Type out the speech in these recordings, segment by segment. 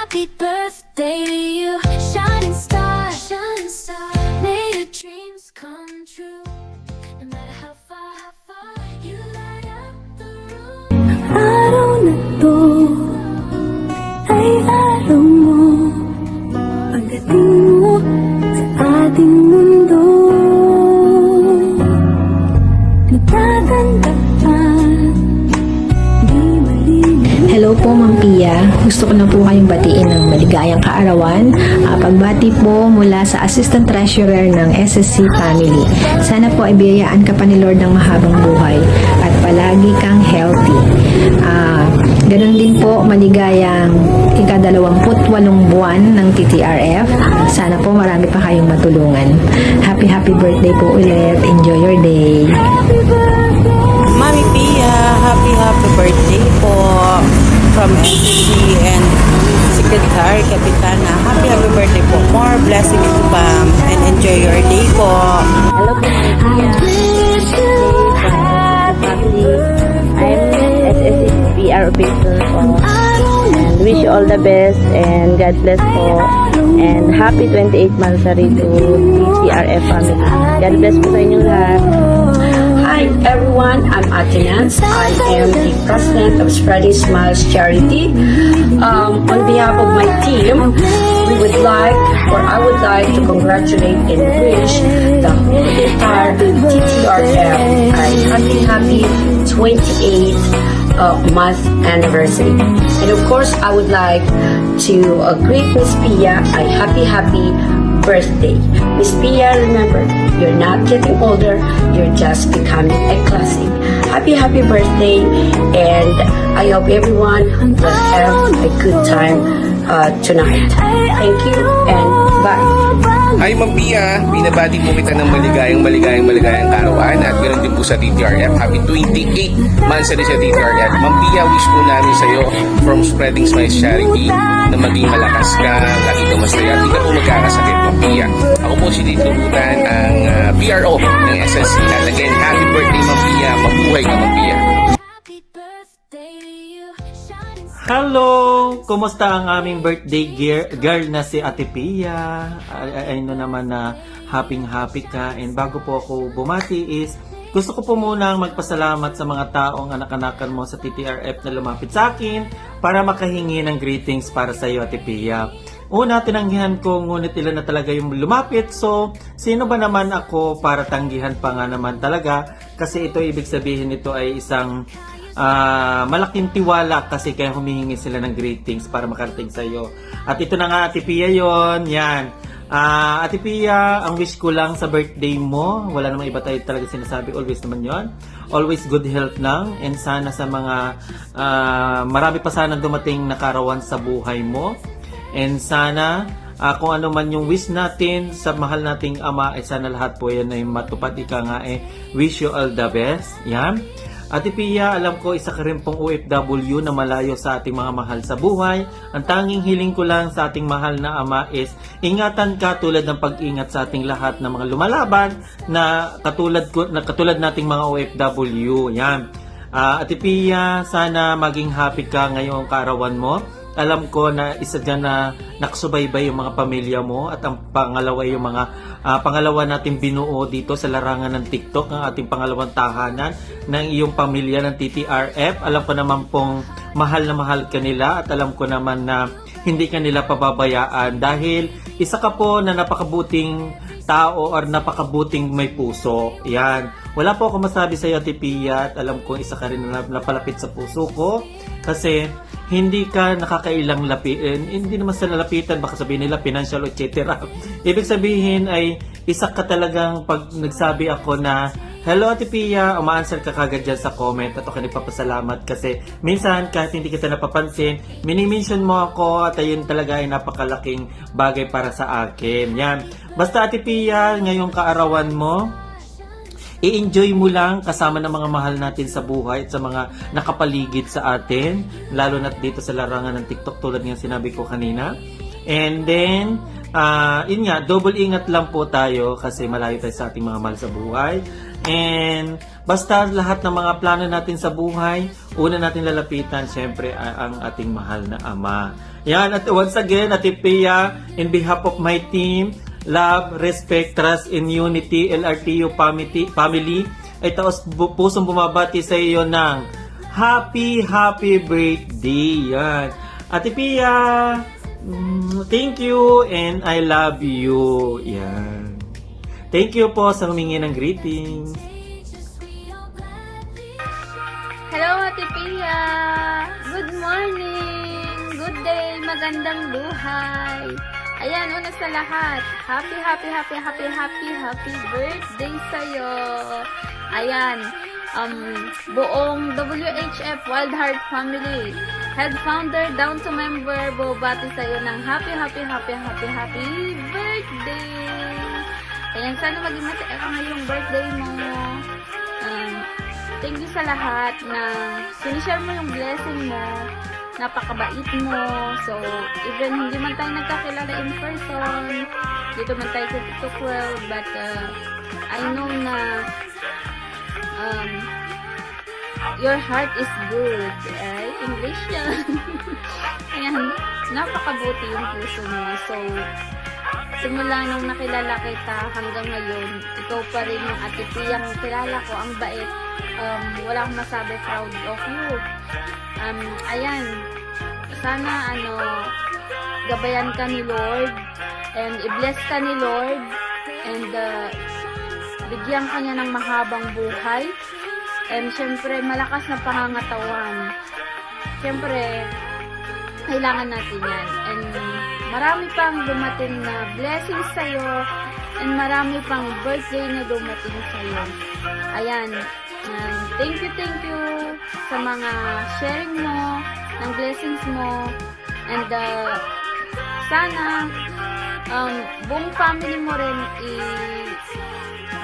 Happy birthday to you, shining star, shining star. May your dreams come true. No matter how far you light up the room. Araw na to ay araw mo. Pagdating mo sa ating mundo, natatanda pa. Hello po, Ma'am Pia. Gusto ko na po kayong batiin ng maligayang kaarawan. Pagbati po mula sa Assistant Treasurer ng SSC Family. Sana po ay biyayaan ka pa ni Lord ng mahabang buhay at palagi kang healthy. Ganon din po, maligayang ika-28 buwan ng TTRF. Sana po marami pa kayong matulungan. Happy birthday po ulit. Enjoy your day. Mami Pia, happy birthday po from NCC and Secretary Kapitana. Happy birthday po. More blessings to Bam and enjoy your day po. Hello po, Mami Pia. Family. I'm SSC PR officer po. And wish you all the best and God bless po. And happy 28th anniversary to TTRF family. God bless po sa inyong lahat. Hi everyone, I'm Ate Nance. I am the president of Spreading Smiles Charity. On behalf of my team, I would like to congratulate and wish the whole entire TTRF a happy 28th month anniversary. And of course, I would like to greet Miss Pia a happy birthday. Miss Pia, remember, you're not getting older, you're just becoming a classic. Happy birthday, and I hope everyone will have a good time tonight. Thank you, and bye. Hi Ma'am Pia, binabati po kita ng maligayang karawan at ganoon din po sa TTRF. Happy 28th anniversary sa TTRF. Ma'am Pia, wish po namin sa iyo from Spreading Smiles Charity na maging malakas ka, lagi ka masaya, at hindi ka po magkakasakit, Ma'am Pia. Ako po si Tito Rutan, ang PRO ng SSC. At again, happy birthday Ma'am Pia, mabuhay ka Ma'am Pia. Happy birthday to you, shining star. Hello! Kumusta ang aming birthday girl na si Ate Pia? Ay naman na happy ka. And bago po ako bumati is, gusto ko po munang magpasalamat sa mga taong anak-anakan mo sa TTRF na lumapit sa akin para makahingi ng greetings para sa iyo, Ate Pia. Una, tinanggihan ko, ngunit ilan na talaga yung lumapit. So, sino ba naman ako para tanggihan pa nga naman talaga? Kasi ito, ibig sabihin nito ay isang malaking tiwala kasi kaya humihingi sila ng greetings para makarating sa iyo. At ito na nga, Ate Pia, yon. Yan. Ate Pia, ang wish ko lang sa birthday mo, wala namang iba tayo talaga sinasabi, always naman yon. Always good health lang, and sana sa mga marami pa sana dumating na karawan sa buhay mo. And sana kung ano man yung wish natin sa mahal nating Ama, sana lahat po yan ay matupad. Ika nga wish you all the best. Yan. Ate Pia, alam ko isa ka rin pong OFW na malayo sa ating mga mahal sa buhay. Ang tanging hiling ko lang sa ating mahal na Ama is ingatan ka tulad ng pag-ingat sa ating lahat ng mga lumalaban na katulad nating mga OFW. Yan. Ate Pia, sana maging happy ka ngayong kaarawan mo. Alam ko na isa dyan na nakasubaybay yung mga pamilya mo, at ang pangalawa yung mga pangalawa natin binuo dito sa larangan ng TikTok, ang ating pangalawang tahanan ng iyong pamilya ng TTRF. Alam ko naman pong mahal na mahal ka nila, at alam ko naman na hindi ka nila pababayaan dahil isa ka po na napakabuting tao or napakabuting may puso. Yan. Wala po ako masabi sa iyo, Ate Pia, at alam ko isa ka rin na napalapit sa puso ko kasi hindi ka nakakailang lapitan, hindi naman sa lalapitan, baka sabihin nila financial, etc. Ibig sabihin ay isa ka talagang pag nagsabi ako na hello Ate Pia, uma-answer ka kagad dyan sa comment, at ako nagpapasalamat kasi minsan kahit hindi kita napapansin, mini-mention mo ako, at ayun talaga ay napakalaking bagay para sa akin. Yan. Basta Ate Pia, ngayong kaarawan mo, i-enjoy mo lang kasama ng mga mahal natin sa buhay at sa mga nakapaligid sa atin, lalo na dito sa larangan ng TikTok tulad ng sinabi ko kanina. And then, yun nga, double ingat lang po tayo kasi malayo tayo sa ating mga mahal sa buhay. And basta lahat ng mga plano natin sa buhay, una natin lalapitan syempre ang ating mahal na Ama. Yan, at once again, Ate Pia, in behalf of my team, Love, Respect, Trust, and Unity, LRTU family, ay taos pusong bumabati sa iyo ng happy birthday. Yan. Ate Pia, thank you and I love you. Yan. Thank you po sa humingi ng greetings. Hello, Ate Pia! Good morning! Good day! Magandang buhay! Ayan, una sa lahat, happy birthday sa'yo! Ayan, buong WHF Wild Heart Family, head founder down to member, bubati sa'yo ng happy birthday! Ayan, sana maging masaya ka ngayong birthday mo. Thank you sa lahat na sinishare mo yung blessing mo. Napakabait mo. So, even hindi man tayo nagkakilala in person, dito man tayo sa TikTok world, but I know na your heart is good. Ay, English yan. Ayan, napakabuti yung puso mo. So, simula nung nakilala kita hanggang ngayon, ikaw pa rin yung Ate Pia yung kilala ko, ang bait. Wala akong masabi, proud of you. Ayan, sana gabayan ka ni Lord and i-bless ka ni Lord and bigyan ka niya ng mahabang buhay and syempre malakas na pangangatawan. Syempre kailangan natin yan and marami pang dumating na blessings sa'yo and marami pang birthday na dumating sa'yo. Ayan, thank you sa mga sharing mo ng blessings mo and sana buong family mo rin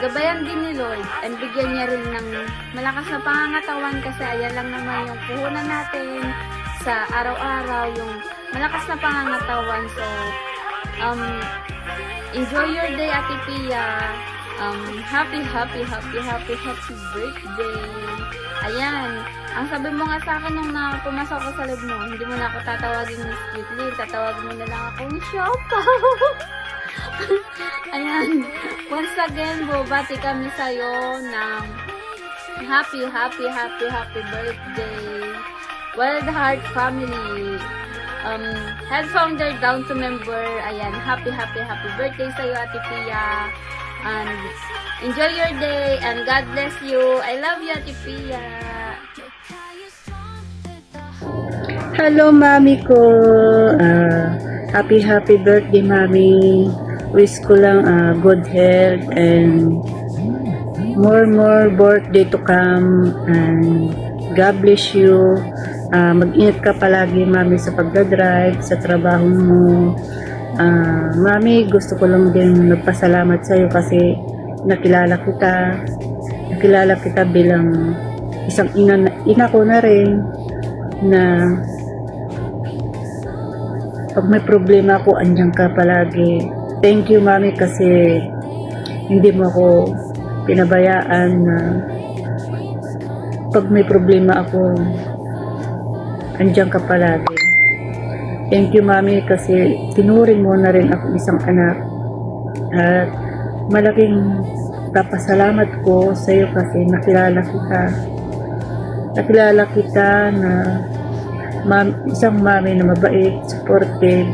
gabayan din ni Lord and bigyan niya rin ng malakas na pangangatawan kasi ayan lang naman yung puhunan natin sa araw-araw, yung malakas na pangangatawan. So enjoy your day, Ate Pia. Happy birthday. Ayan, ang sabi mo nga sa akin nung pumasok ko sa live mo, hindi mo na ako tatawagin Miss Cutely, tatawagin mo na lang akong Shopa. Ayan, once again, bubati kami sa'yo ng happy birthday. Wild Heart Family, head founder down to member, ayan, happy birthday sa'yo, Ate Pia. And enjoy your day and God bless you. I love you, Ate Pia. Hello, Mami ko. Happy birthday, Mami. Wish ko lang good health and more birthday to come. And God bless you. Mag-ingat ka palagi, Mami, sa pagdadrive, sa trabaho mo. Mami, gusto ko lang din magpasalamat sa iyo kasi nakilala kita bilang isang ina ko na rin na pag may problema ako, andyan ka palagi. Thank you, Mami, kasi hindi mo ako pinabayaan na pag may problema ako, andyan ka palagi. Thank you, Mami, kasi tinuring mo na rin ako isang anak. At malaking papasalamat ko sa iyo kasi nakilala kita na isang mami na mabait, supportive.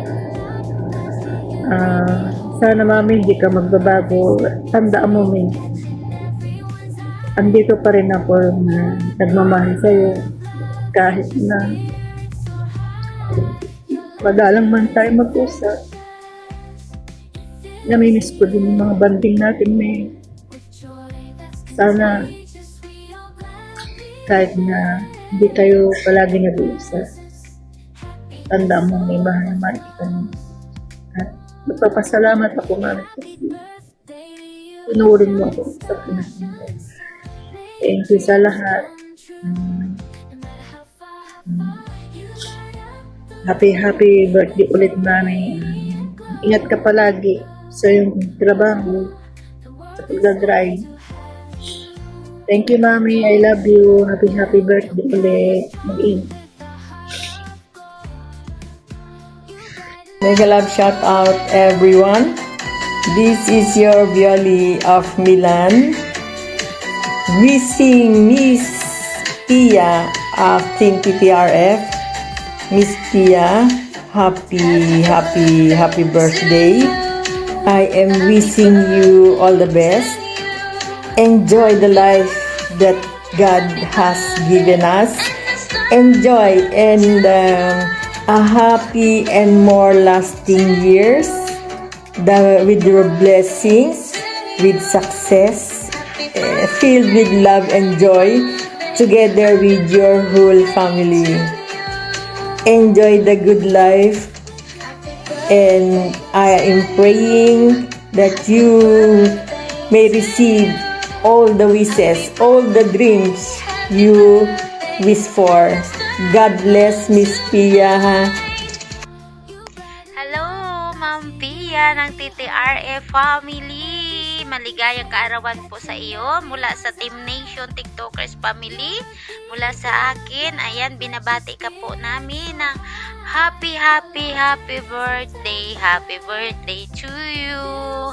Sana, Mami, hindi ka magbabago. Tandaan mo, Mami, andito pa rin ako na nagmamahal sa iyo kahit na madalang man tayo mag-usap. Namimiss ko din yung mga banding natin, May. Sana kahit na hindi tayo palagi nag-uusap, tandaan mo, may mahal naman kita. At magpapasalamat ako, Mami, kasi tinuring mo ako sa pinag-ingat. Thank you sa lahat. Happy birthday ulit, Mami. Ingat ka palagi sa iyong trabaho, sa pagdadrive. Thank you, Mami. I love you. Happy birthday ulit. Mag-ingat. Mega love shout out everyone. This is your Violi of Milan. Wishing Miss Pia of Team TTRF. Miss Pia, happy birthday. I am wishing you all the best. Enjoy the life that God has given us. Enjoy and a happy and more lasting years with your blessings, with success, filled with love and joy together with your whole family. Enjoy the good life, and I am praying that you may receive all the wishes, all the dreams you wish for. God bless Miss Pia. Hello, Ma'am Pia ng TTRF family. Maligayang kaarawan po sa iyo mula sa Team Nation TikTokers family. Mula sa akin, ayan, binabati ka po namin ng happy birthday. Happy birthday to you.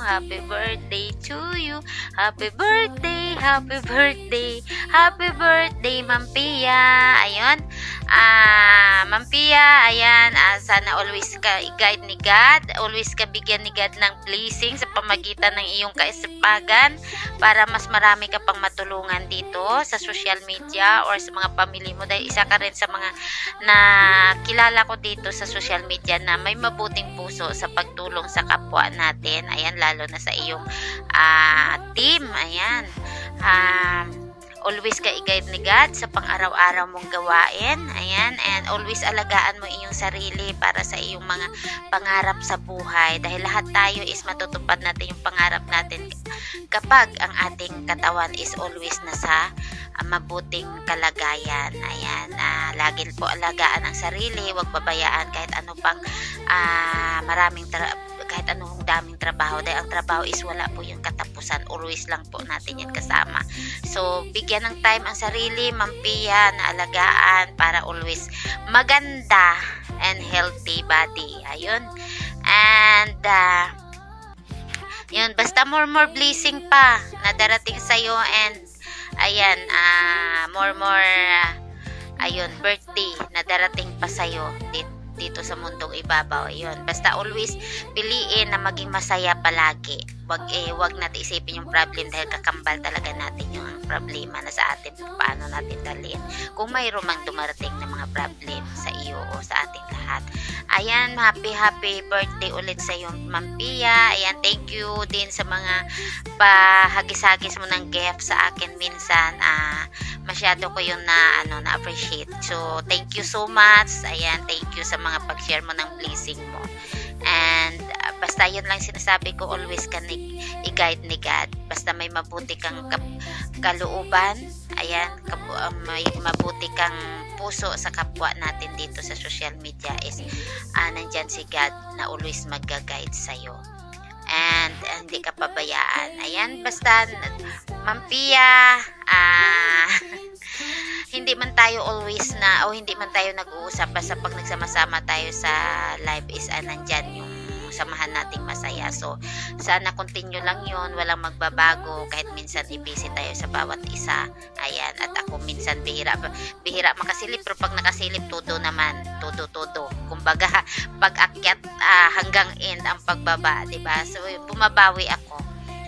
Happy birthday to you. Happy birthday. Happy birthday. Happy birthday, Ma'am Pia. Ayun. Ma'am Pia, ayan, sana always ka i-guide ni God, always ka bigyan ni God ng blessing sa pamagitan ng iyong kaisipagan para mas marami ka pang matulungan dito sa social media or sa mga pamilya mo, dahil isa ka rin sa mga nakilala ko dito sa social media na may mabuting puso sa pagtulong sa kapwa natin, ayan, lalo na sa iyong team, ayan. Always ka i-guide ni God sa pang-araw-araw mong gawain. Ayan. And always alagaan mo iyong sarili para sa iyong mga pangarap sa buhay. Dahil lahat tayo is matutupad natin yung pangarap natin kapag ang ating katawan is always nasa mabuting kalagayan. Ayan. Lagi po alagaan ang sarili. Huwag babayaan kahit ano pang kahit anong daming trabaho, dahil ang trabaho is wala po yung katapusan, always lang po natin yan kasama. So bigyan ng time ang sarili, Ma'am Pia, na alagaan para always maganda and healthy body. Ayun. And yun, basta more blessing pa na darating sa'yo, and ayan, more ayun, birthday na darating pa sa'yo dito sa mundong ibabaw. Ayun, basta always piliin na maging masaya palagi. Wag natin isipin yung problem, dahil kakambal talaga natin yung problema na sa atin, paano natin dalhin kung mayroon mang dumarating na mga problem sa iyo o sa ating lahat. Ayan, happy birthday ulit sa iyo, Ma'am Pia. Ayan, thank you din sa mga pahagis-hagis mo ng gift sa akin minsan. Masyado ko yun na appreciate. So thank you so much. Ayan, thank you sa mga pag-share mo ng blessing mo. And basta yun lang sinasabi ko, always ka i-guide ni God. Basta may mabuti kang kalooban, ayan, may mabuti kang puso sa kapwa natin dito sa social media, is nandyan si God na always mag-guide sa'yo. And hindi ka pabayaan. Ayan, basta Ma'am Pia, hindi man tayo always hindi man tayo nag-uusap, basta pag nagsama-sama tayo sa live is nandyan yung samahan nating masaya. So sana continue lang yun, walang magbabago, kahit minsan i-busy tayo sa bawat isa. Ayan, at ako minsan bihira makasilip, pero pag nakasilip todo naman, todo kumbaga pag akyat hanggang end ang pagbaba, diba? So bumabawi ako.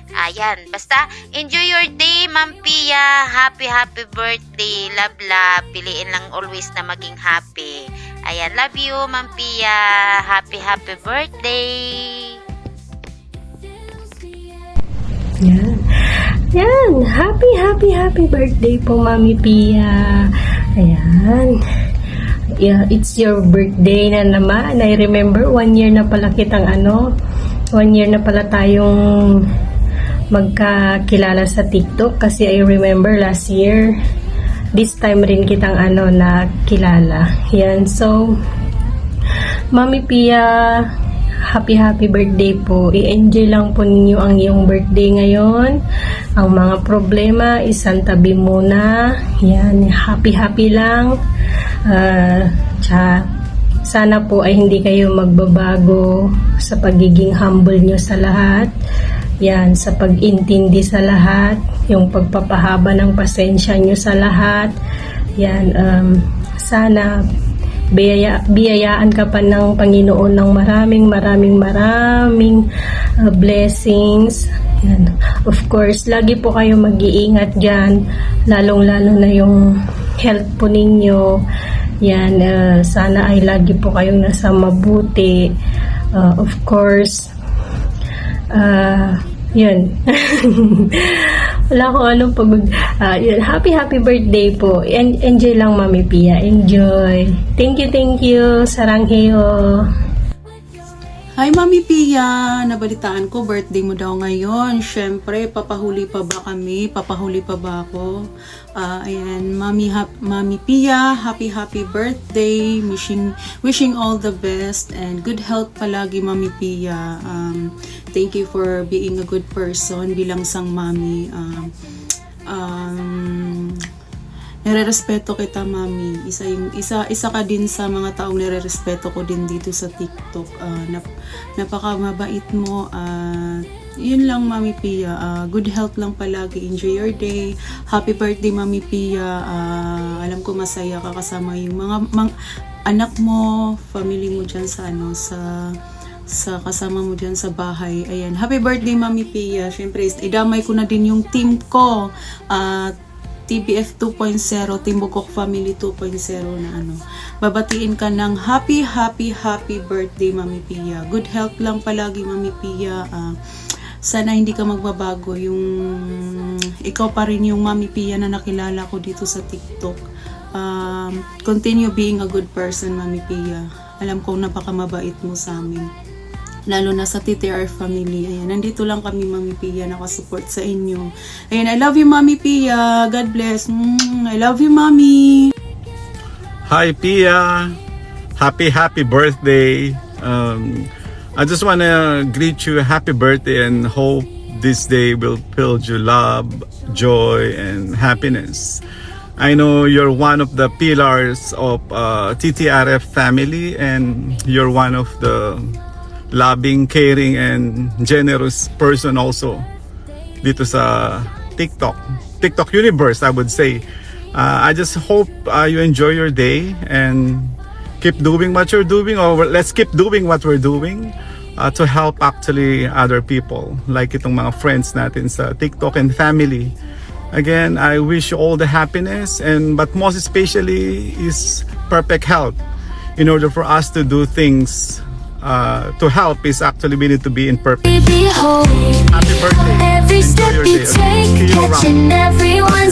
Ayan, basta enjoy your day, Ma'am Pia. Happy birthday. Love. Piliin lang always na maging happy. Ayan, love you, Ma'am Pia. Happy birthday. Yan. Happy birthday po, Mami Pia. Ayan. Yeah, it's your birthday na naman. I remember 1 year na pala kitang 1 year na pala tayong magkakilala sa TikTok, kasi I remember last year this time rin kitang nakilala. Yan, so Mami Pia, happy birthday po. I-enjoy lang po ninyo ang iyong birthday ngayon. Ang mga problema isantabi muna. Yan, happy lang. sana po ay hindi kayo magbabago sa pagiging humble nyo sa lahat. Yan, sa pag-intindi sa lahat, yung pagpapahaba ng pasensya nyo sa lahat. Yan, sana biyayaan ka pa ng Panginoon ng maraming blessings. Yan. Of course, lagi po kayo mag-iingat dyan, lalong-lalo na yung health po ninyo. Yan, sana ay lagi po kayong nasa mabuti. Of course, yun. Wala ko anong yun. Happy birthday po. Enjoy lang, Mami Pia. Enjoy. Thank you. Sarangheyo. Hi, Mami Pia! Nabalitaan ko, birthday mo daw ngayon. Siyempre, papahuli pa ba kami? Papahuli pa ba ako? Ayan, Mami Pia, happy birthday. Wishing all the best and good health palagi, Mami Pia. Thank you for being a good person bilang sang mami. Nire-respeto kita, Mami. Isa ka din sa mga taong nire-respeto ko din dito sa TikTok. Napaka-mabait mo. Yun lang, Mami Pia. Good health lang palagi. Enjoy your day. Happy birthday, Mami Pia. Alam ko masaya ka kasama yung mga anak mo, family mo dyan sa kasama mo dyan sa bahay. Ayan. Happy birthday, Mami Pia. Siyempre, idamay ko na din yung team ko. TBF 2.0, Team Bukok Family 2.0 na babatiin ka ng happy birthday, Mami Pia. Good health lang palagi, Mami Pia. Sana hindi ka magbabago, yung ikaw pa rin yung Mami Pia na nakilala ko dito sa TikTok. Continue being a good person, Mami Pia. Alam kong napakamabait mo sa amin, lalo na sa TTR family. Ayan, nandito lang kami, Mami Pia, nakasupport sa inyo. Ayan, I love you, Mami Pia. God bless. I love you, Mami. Hi, Pia. Happy birthday. I just want to greet you happy birthday and hope this day will fill you love, joy, and happiness. I know you're one of the pillars of TTRF family, and you're one of the loving, caring, and generous person also dito sa TikTok universe, I would say. I just hope you enjoy your day and keep doing what you're doing, or let's keep doing what we're doing to help actually other people, like itong mga friends natin sa TikTok and family. Again, I wish you all the happiness, but most especially is perfect health. In order for us to do things to help is actually we need to be in purpose. Happy birthday. Every Enjoy step your you day. take, See you around. catching everyone